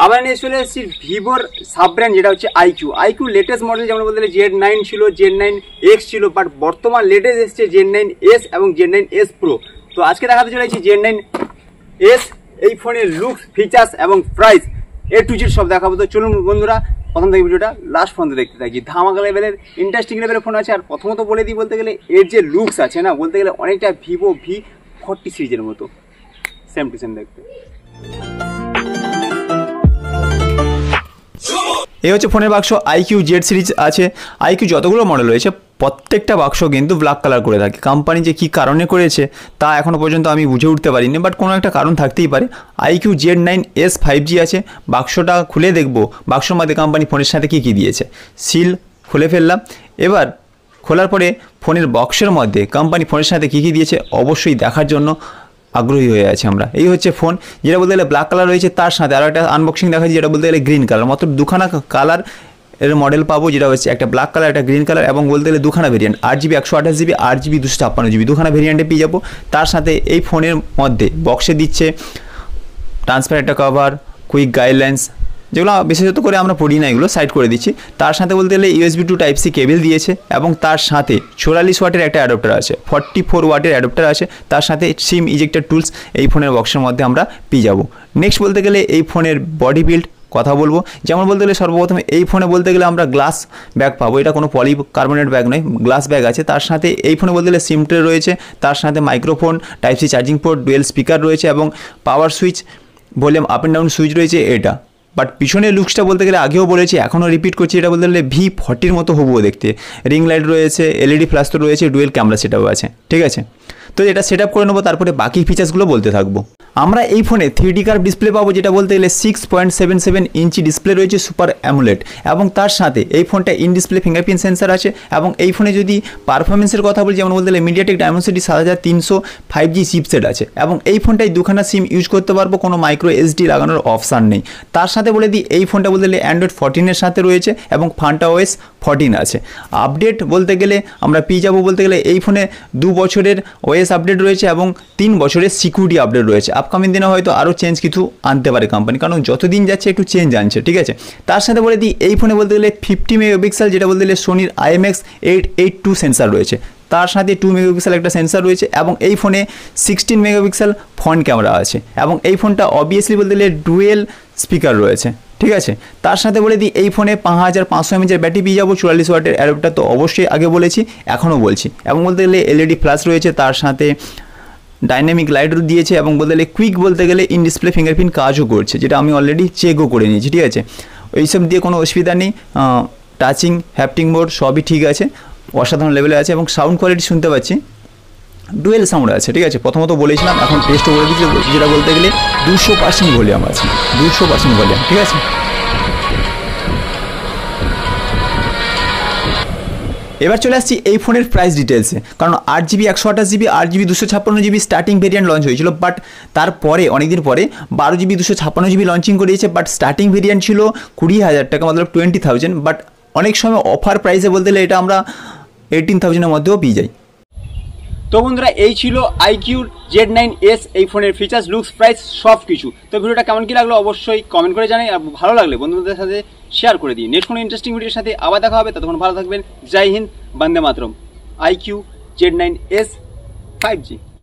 আবার নিয়ে চলে এসেছি ভিভোর সাব ব্র্যান্ড যেটা হচ্ছে আইকিউ লেটেস্ট মডেল, যেমন বলতে গেলে Z9 ছিল, Z9X ছিল, বাট বর্তমান লেটেস্ট এসছে Z9S এবং Z9S Pro। তো আজকে দেখাতে চলেছি Z9S, এই ফোনের লুকস, ফিচার্স এবং প্রাইস A to Z সব দেখাবো। তো চলুন বন্ধুরা, প্রথম থেকে ভিডিওটা লাস্ট পর্যন্ত দেখতে থাকি। ধামাকা লেভেলের ইন্টারেস্টিং লেভেলের ফোন আছে। আর প্রথমত বলে দিই, বলতে গেলে এর যে লুকস আছে না, বলতে গেলে অনেকটা ভিভো V40 সিরিজের মতো, সেম টু সেম দেখতে। এই হচ্ছে ফোনের বাক্স। আইকিউ জেড সিরিজ আছে। আইকিউ যতগুলো মডেল রয়েছে প্রত্যেকটা বাক্স কিন্তু ব্ল্যাক কালার করে থাকে। কোম্পানি যে কী কারণে করেছে তা এখনও পর্যন্ত আমি বুঝে উঠতে পারিনি, বাট কোনো একটা কারণ থাকতেই পারে। আইকিউ Z9S 5G আছে। বাক্সটা খুলে দেখবো বাক্সর মধ্যে কোম্পানি ফোনের সাথে কী কী দিয়েছে। সিল খুলে ফেললাম। এবার খোলার পরে ফোনের বক্সের মধ্যে কোম্পানি ফোনের সাথে কী কী দিয়েছে অবশ্যই দেখার জন্য আগ্রহী হয়ে আছে আমরা। এই হচ্ছে ফোন, যেটা বলতে গেলে ব্ল্যাক কালার রয়েছে, তার সাথে আরও একটা আনবক্সিং দেখাচ্ছি যেটা বলতে গেলে গ্রিন কালার। মাত্র দুখানা কালার এর মডেল পাবো, যেটা হচ্ছে একটা ব্ল্যাক কালার, একটা গ্রিন কালার, এবং বলতে গেলে দুখানা variant, 8GB 128GB, 8GB 256GB, দুখানা ভেরিয়েন্টে পেয়ে যাবো। তার সাথে এই ফোনের মধ্যে বক্সে দিচ্ছে ট্রান্সপারেন্ট একটা কভার, কুইক গাইডলাইন্স, যেগুলো বিশেষত করে আমরা পড়ি না, এগুলো সাইড করে দিচ্ছি। তার সাথে বলতে গেলে USB to Type-C কেবল দিয়েছে, এবং তার সাথে 44 ওয়াটের একটা অ্যাডাপ্টার আছে, 44 ওয়াটের অ্যাডাপ্টার আছে। তার সাথে সিম ইজেক্টর টুলস এই ফোনের বক্সের মধ্যে আমরা পেয়ে যাবো। নেক্সট বলতে গেলে এই ফোনের বডি বিল্ড কথা বলবো। যেমন বলতে গেলে সর্বপ্রথমে এই ফোনে বলতে গেলে আমরা গ্লাস ব্যাগ পাবো। এটা কোনো পলিকার্বনেট ব্যাগ নয়, গ্লাস ব্যাগ আছে। তার সাথে এই ফোনে বলতে গেলে সিম ট্রে রয়েছে, তার সাথে microphone, Type-C charging port, dual speaker রয়েছে, এবং পাওয়ার switch, volume up and down switch রয়েছে এটা। বাট পিছনের লুকসটা বলতে গেলে আগেও বলেছি, এখনও রিপিট করছি, এটা বলতে গেলে V40 মতো হবুও দেখতে। রিং লাইট রয়েছে, LED ফ্ল্যাশ তো রয়েছে, ডুয়েল ক্যামেরা সেটআপ আছে, ঠিক আছে। তো এটা সেট আপ করে নেবো, তারপরে বাকি ফিচার্সগুলো বলতে থাকবো। আমরা এই ফোনে 3D কার্ভ ডিসপ্লে পাবো, যেটা বলতে গেলে 6.77 ইঞ্চি ডিসপ্লে রয়েছে, সুপার অ্যামোলেড, এবং তার সাথে এই ফোনটা ইন ডিসপ্লে ফিঙ্গারপ্রিন্ট সেন্সার আছে। এবং এই ফোনে যদি পারফরমেন্সের কথা বলি, যেমন বলতে গেলে মিডিয়াটেক ডায়মেনসিটি 7300 5G চিপসেট আছে, এবং এই ফোনটায় দুখানা সিম ইউজ করতে পারবো, কোনো মাইক্রো SD লাগানোর অপশান নেই। তার সাথে বলে দিই, এই ফোনটা বলতে গেলে Android 14 এর সাথে রয়েছে, এবং FantaOS 14 আছে। আপডেট বলতে গেলে আমরা পেয়ে যাবো, বলতে গেলে এই ফোনে 2 বছরের OS আপডেট রয়েছে, এবং 3 বছরের সিকিউরিটি আপডেট রয়েছে। আপকামিং দিনে হয়তো আরও চেঞ্জ কিছু আনতে পারে কোম্পানি, কারণ যত দিন যাচ্ছে একটু চেঞ্জ আনছে, ঠিক আছে। তার সাথে বলে দিই, এই ফোনে বলতে গেলে 50 মেগাপিক্সেল, যেটা বলতে গেলে সোনির IMX882 সেন্সার রয়েছে, তার সাথে 2 মেগাপিক্সেল একটা সেন্সার রয়েছে, এবং এই ফোনে 16 মেগাপিক্সেল ফ্রন্ট ক্যামেরা আছে, এবং এই ফোনটা অবভিয়াসলি বলতে গেলে ডুয়েল স্পিকার রয়েছে, ঠিক আছে। তার সাথে বলে দিই, এই ফোনে 5500 mAh ব্যাটারি পেয়ে যাবো, 44 ওয়াটের অ্যাডাপ্টার তো অবশ্যই আগে বলেছি, এখনও বলছি, এবং বলতে গেলে LED ফ্ল্যাশ রয়েছে, তার সাথে ডাইনামিক লাইট দিয়েছে, এবং বলতে গেলে কুইক বলতে গেলে ইন ডিসপ্লে ফিঙ্গারপ্রিন্ট কাজও করছে, যেটা আমি অলরেডি চেকও করে নিয়েছি, ঠিক আছে। এইসব দিয়ে কোনো অসুবিধা নেই। টাচিং, হ্যাপটিং মোড সবই ঠিক আছে, অসাধারণ লেভেলে আছে, এবং সাউন্ড কোয়ালিটি শুনতে পাচ্ছি ডুয়েল সাউন্ড আছে, ঠিক আছে। প্রথমত বলেছিলাম, এখন টেস্টও করে দিচ্ছি, যেটা বলতে গেলে 200% ভলিউম আছে, 200% ভলিউম, ঠিক আছে। এবার চলে আসছি এই ফোনের প্রাইস ডিটেলসে, কারণ 8GB 128GB, 8GB 256GB starting variant launch হয়েছিল, বাট তারপরে অনেকদিন পরে 12GB 256GB লঞ্চিং করিয়েছে, বাট স্টার্টিং ভেরিয়েন্ট ছিল 20,000 টাকা, মতলব 20,000, বাট অনেক সময় অফার প্রাইসে বলতে গেলে এটা আমরা 18,000-এর মধ্যেও পেয়ে যাই। তো বন্ধুরা, এই ছিল আইকিউ Z9S, এই ফোনের ফিচার্স, লুকস, প্রাইস সব কিছু। তো ভিডিওটা কেমন কি লাগলো অবশ্যই কমেন্ট করে জানাই, আর ভালো লাগলে বন্ধুদের সাথে শেয়ার করে দিই। নেক্সট কোনো ইন্টারেস্টিং ভিডিওর সাথে আবার দেখা হবে, ততক্ষণ ভালো থাকবেন। জয় হিন্দ, বন্দে মাতরম। IQOO Z9S 5G।